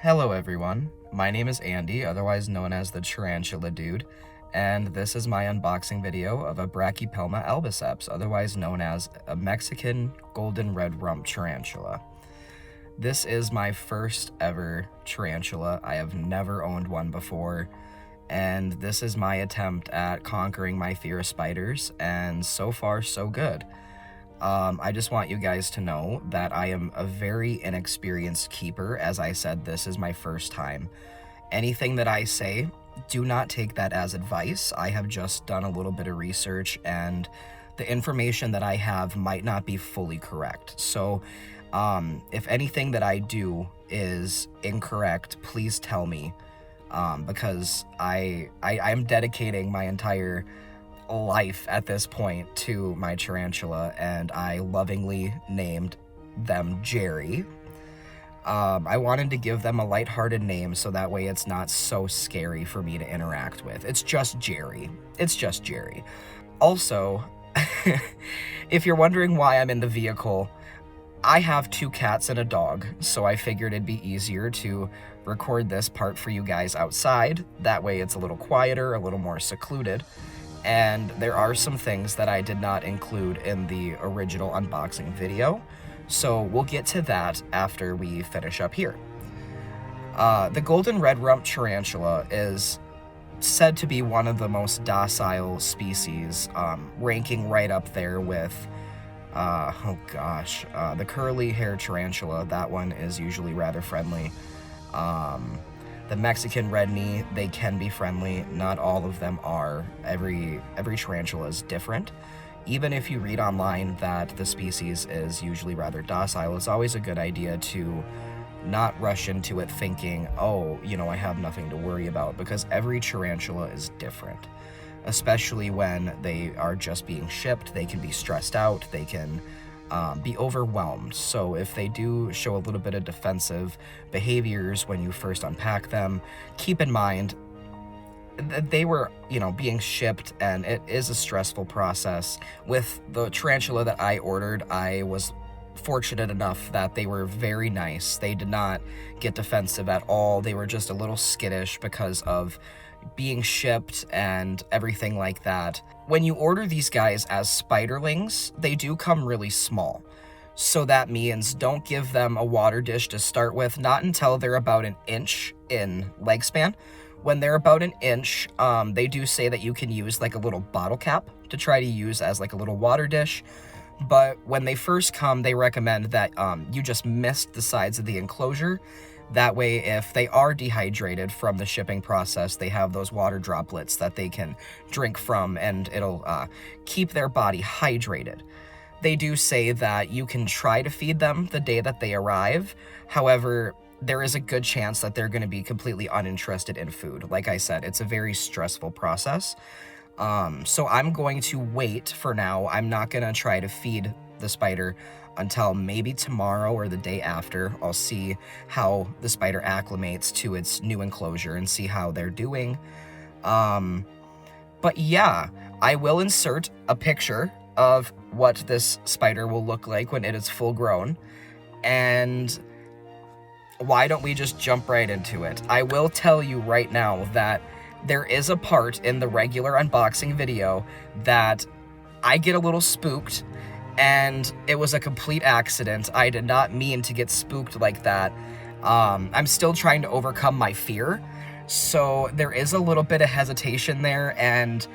Hello everyone, my name is Andy, otherwise known as the Tarantula Dude, and this is my unboxing video of a Brachypelma Albiceps, otherwise known as a Mexican golden red rump tarantula. This is my first ever tarantula. I have never owned one before, and this is my attempt at conquering my fear of spiders, and so far so good. I just want you guys to know that I am a very inexperienced keeper. As I said, this is my first time. Anything that I say, do not take that as advice. I have just done a little bit of research and the information that I have might not be fully correct. So if anything that I do is incorrect, please tell me, because I'm dedicating my entire life at this point to my tarantula, and I lovingly named them Jerry. I wanted to give them a lighthearted name so that way it's not so scary for me to interact with. It's just Jerry. It's just Jerry. Also, if you're wondering why I'm in the vehicle, I have 2 cats and a dog, so I figured it'd be easier to record this part for you guys outside. That way it's a little quieter, a little more secluded. And there are some things that I did not include in the original unboxing video, so we'll get to that after we finish up here. The golden red rump tarantula is said to be one of the most docile species, ranking right up there with, the curly hair tarantula. That one is usually rather friendly. The Mexican red knee, they can be friendly. Not all of them are. Every tarantula is different. Even if you read online that the species is usually rather docile, it's always a good idea to not rush into it thinking, oh, you know, I have nothing to worry about, because every tarantula is different. Especially when they are just being shipped, they can be stressed out, they can be overwhelmed. So if they do show a little bit of defensive behaviors when you first unpack them, keep in mind that they were, being shipped, and it is a stressful process. With the tarantula that I ordered, I was fortunate enough that they were very nice. They did not get defensive at all. They were just a little skittish because of being shipped and everything like that. When you order these guys as spiderlings, they do come really small. So that means don't give them a water dish to start with, not until they're about an inch in leg span. When they're about an inch, they do say that you can use like a little bottle cap to try to use as like a little water dish. But when they first come, they recommend that you just mist the sides of the enclosure. That way, if they are dehydrated from the shipping process, they have those water droplets that they can drink from, and it'll keep their body hydrated. They do say that you can try to feed them the day that they arrive. However, there is a good chance that they're going to be completely uninterested in food. Like I said, it's a very stressful process. So I'm going to wait for now. I'm not going to try to feed the spider until maybe tomorrow or the day after. I'll see how the spider acclimates to its new enclosure and see how they're doing. But yeah, I will insert a picture of what this spider will look like when it is full grown. And why don't we just jump right into it? I will tell you right now that there is a part in the regular unboxing video that I get a little spooked, and it was a complete accident. I did not mean to get spooked like that. I'm still trying to overcome my fear, so there is a little bit of hesitation there, and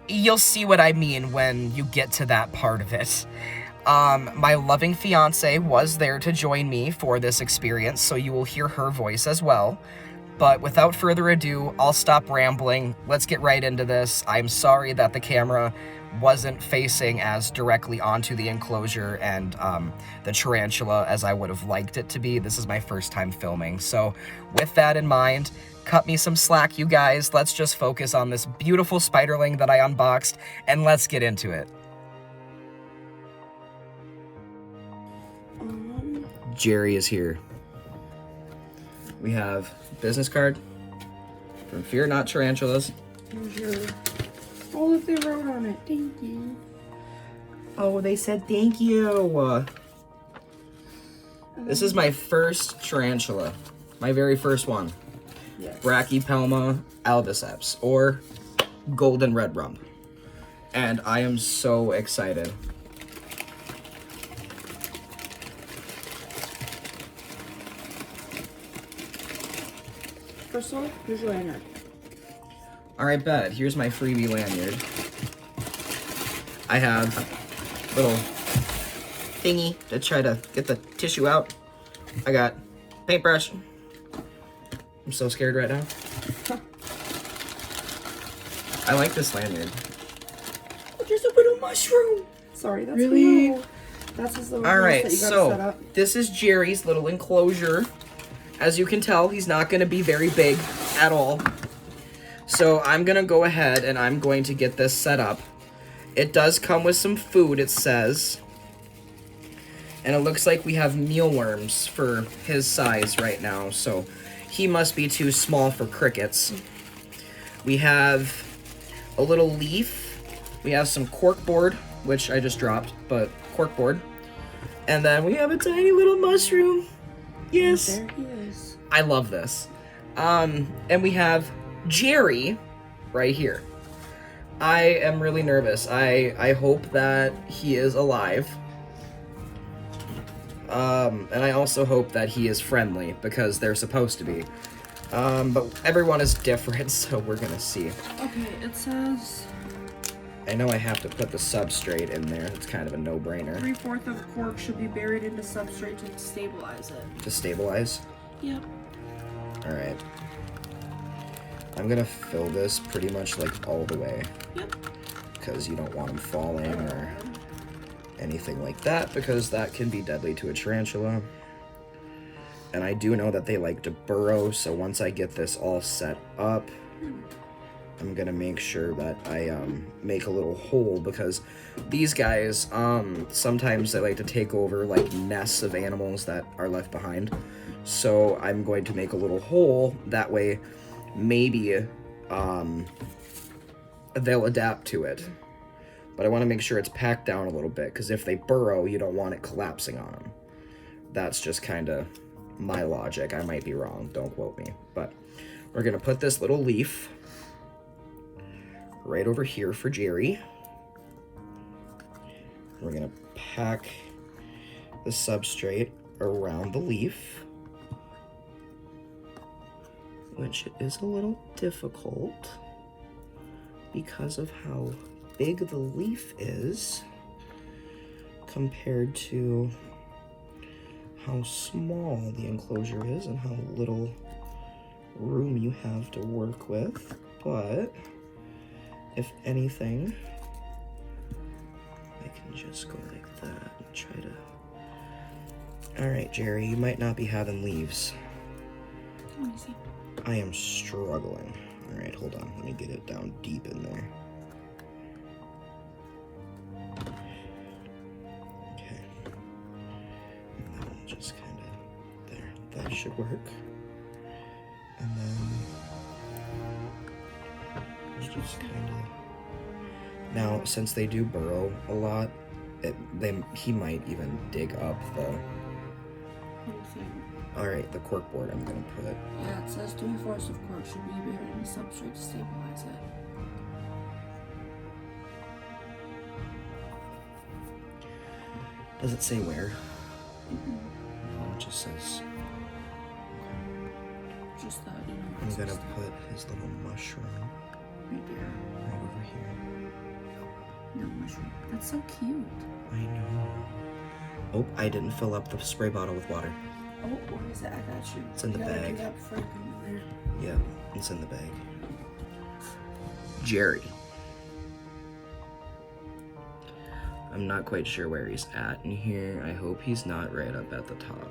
you'll see what I mean when you get to that part of it. My loving fiance was there to join me for this experience, so you will hear her voice as well. But without further ado, I'll stop rambling. Let's get right into this. I'm sorry that the camera wasn't facing as directly onto the enclosure and the tarantula as I would have liked it to be. This is my first time filming. So with that in mind, cut me some slack, you guys. Let's just focus on this beautiful spiderling that I unboxed, and let's get into it. Jerry is here. We have business card from Fear Not Tarantulas. Sure. Oh, look, they wrote on it. Thank you. Oh, they said thank you. This is my first tarantula. My very first one. Yes. Brachypelma Albiceps, or golden red rump. And I am so excited. First of all, here's your lanyard. Alright, bet. Here's my freebie lanyard. I have a little thingy to try to get the tissue out. I got paintbrush. I'm so scared right now. I like this lanyard. Oh, there's a little mushroom. Sorry, that's Really? little. That's his little Alright, house that you gotta set so up. this is Jerry's little enclosure. As you can tell, he's not going to be very big at all. So I'm going to go ahead and I'm going to get this set up. It does come with some food, it says. And it looks like we have mealworms for his size right now. So he must be too small for crickets. We have a little leaf. We have some corkboard, which I just dropped, but corkboard. And then we have a tiny little mushroom. Yes. There he is. I love this. And we have Jerry right here. I am really nervous. I hope that he is alive. And I also hope that he is friendly, because they're supposed to be. But everyone is different, so we're gonna see. Okay, it says I know I have to put the substrate in there. It's kind of a no-brainer. 3/4 of cork should be buried into substrate to stabilize it. To stabilize? Yep. Alright. I'm gonna fill this pretty much like all the way. Yep. Because you don't want them falling or anything like that, because that can be deadly to a tarantula. And I do know that they like to burrow, so once I get this all set up, I'm gonna make sure that I make a little hole, because these guys, sometimes they like to take over like nests of animals that are left behind. So I'm going to make a little hole, that way maybe they'll adapt to it. But I want to make sure it's packed down a little bit, because if they burrow, you don't want it collapsing on them. That's just kind of my logic. I might be wrong, don't quote me. But we're gonna put this little leaf right over here for Jerry. We're gonna pack the substrate around the leaf, which is a little difficult because of how big the leaf is compared to how small the enclosure is and how little room you have to work with. But if anything, I can just go like that and try to... Alright, Jerry, you might not be having leaves. Let me see. I am struggling. Alright, hold on. Let me get it down deep in there. Okay. And then we'll just kind of... There. That should work. And then... just kind of... Now, since they do burrow a lot, he might even dig up the... Alright, the corkboard I'm gonna put. Yeah, it says 3/4 of cork should be buried in the substrate to stabilize it. Does it say where? No, it just says... Just that, you know. I'm gonna put his little mushroom Right there. right over here. No mushroom. That's so cute. I know. Oh, I didn't fill up the spray bottle with water. Oh, what is it? I got you. It's in the You gotta bag. do that before you put it in there. Yeah, it's in the bag. Jerry. I'm not quite sure where he's at in here. I hope he's not right up at the top.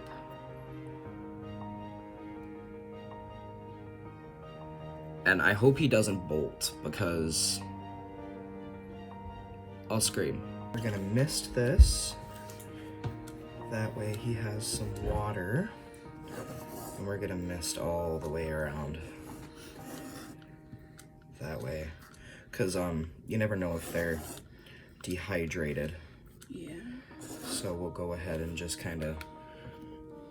And I hope he doesn't bolt, because I'll scream. We're gonna mist this. That way he has some water. And we're gonna mist all the way around. That way. Because you never know if they're dehydrated. Yeah. So we'll go ahead and just kind of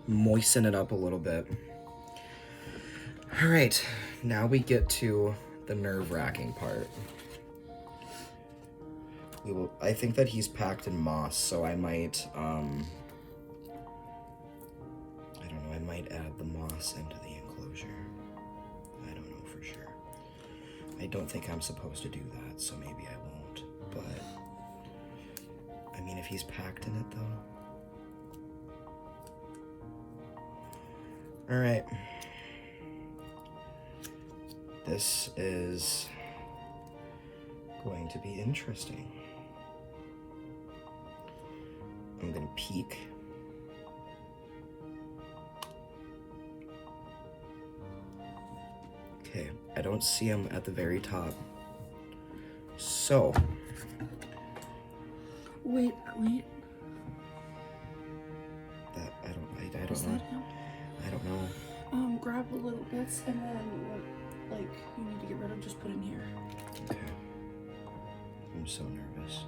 moisten it up a little bit. All right, now we get to the nerve-wracking part. I think that he's packed in moss, so I might, I don't know, I might add the moss into the enclosure. I don't know for sure. I don't think I'm supposed to do that, so maybe I won't, but, I mean, if he's packed in it, though. All right. This is going to be interesting. I'm gonna peek. Okay, I don't see him at the very top. So. Wait. That, I don't know. I don't know. Grab the little bits and then, like, you need to get rid of, just put in here. Okay. I'm so nervous.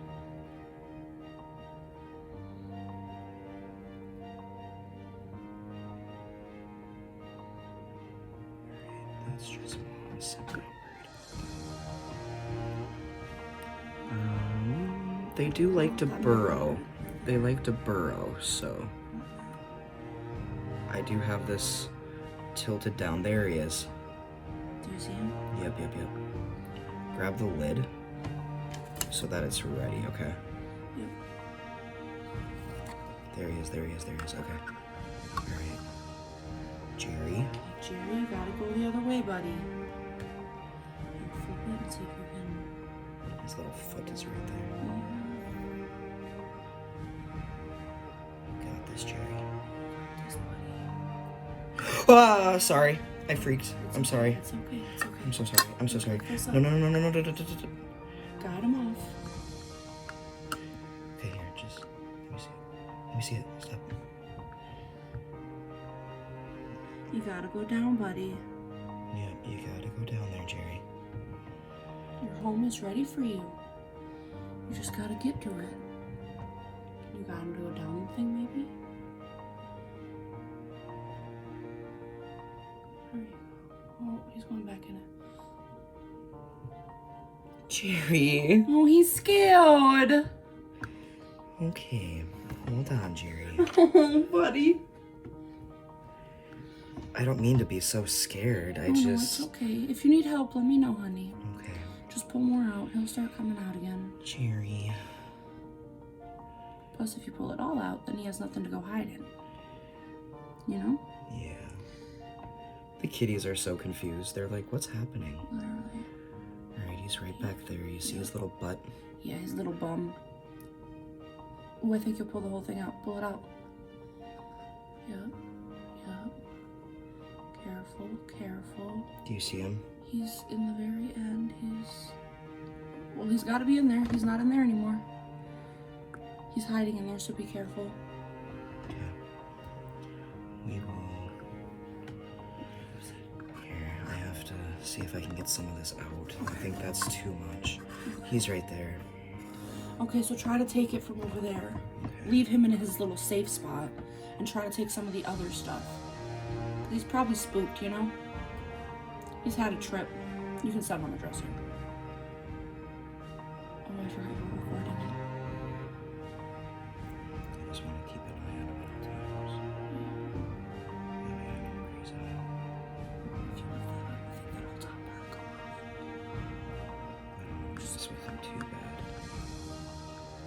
That's just moss. They do like to burrow. They like to burrow, so I do have this tilted down. There he is. Do you see him? Yep. Grab the lid so that it's ready, okay? Yep. There he is. Okay. All right. Jerry. Jerry, you gotta go the other way, buddy. And flip it and see if you can. His little foot is right there. Got this, Jerry. This buddy. Ah, sorry. I freaked. I'm sorry. It's okay. I'm so sorry. I'm so sorry. Close up. No. Got him off. Okay, here, just let me see it. Stop. You gotta go down, buddy. Yeah, you gotta go down there, Jerry. Your home is ready for you. You just gotta get to it. You got him to go down the thing, maybe? There you go. Oh, he's going back in it. Jerry. Oh, he's scared. Okay, hold on, Jerry. Oh, buddy. I don't mean to be so scared. No, it's okay. If you need help, let me know, honey. Okay. Just pull more out. He'll start coming out again. Jerry. Plus, if you pull it all out, then he has nothing to go hide in. You know? Yeah. The kitties are so confused. They're like, what's happening? Literally. Alright, he's right back there. You see his little butt? Yeah, his little bum. Oh, I think you'll pull the whole thing out. Pull it out. Yep. Careful. Do you see him? He's in the very end. He's got to be in there. He's not in there anymore. He's hiding in there, so be careful. Yeah. We will... Here, I have to see if I can get some of this out. I think that's too much. He's right there. Okay, so try to take it from over there. Okay. Leave him in his little safe spot and try to take some of the other stuff. He's probably spooked, you know? He's had a trip. You can set him on the dresser. Oh, I forgot we're recording it. I just want to keep an eye on him at all times. Maybe I know where he's at. If you lift that up, I think that whole top part will come off. I don't want to mess with him too bad.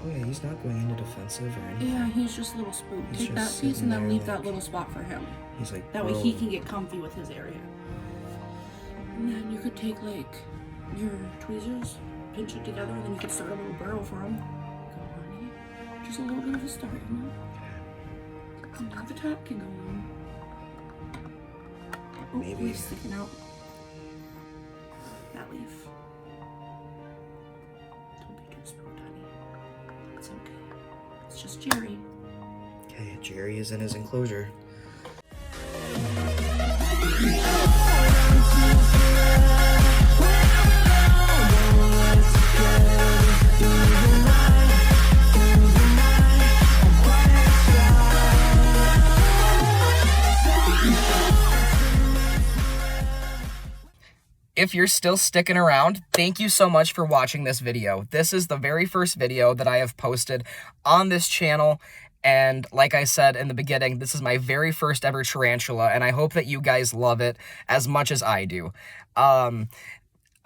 Oh yeah, he's not going into defensive or anything. Yeah, he's just a little spooked. He's Take that just piece and sitting then there leave that like- little spot for him. He's like, That way he can get comfy with his area. And then you could take like your tweezers, pinch it together, and then you could start a little burrow for him. Go on, just a little bit of a start, you know? And now the top can go on. Oh, Maybe. leaf's sticking out. That leaf. Don't be too spooked, honey. It's okay. It's just Jerry. Okay, Jerry is in his enclosure. if you're still sticking around, thank you so much for watching this video. This is the very first video that I have posted on this channel. And like I said in the beginning, this is my very first ever tarantula, and I hope that you guys love it as much as I do.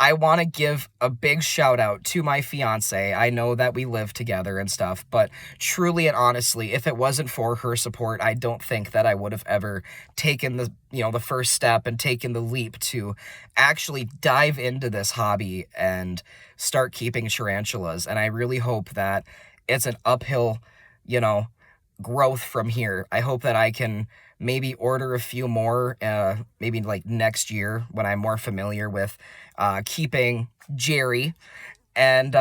I want to give a big shout out to my fiance. I know that we live together and stuff, but truly and honestly, if it wasn't for her support, I don't think that I would have ever taken the first step and taken the leap to actually dive into this hobby and start keeping tarantulas. And I really hope that it's an uphill, growth from here. I hope that I can maybe order a few more, maybe like next year when I'm more familiar with keeping Jerry. And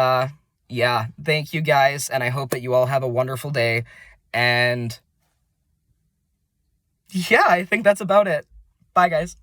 yeah, thank you guys, and I hope that you all have a wonderful day. And yeah, I think that's about it. Bye, guys.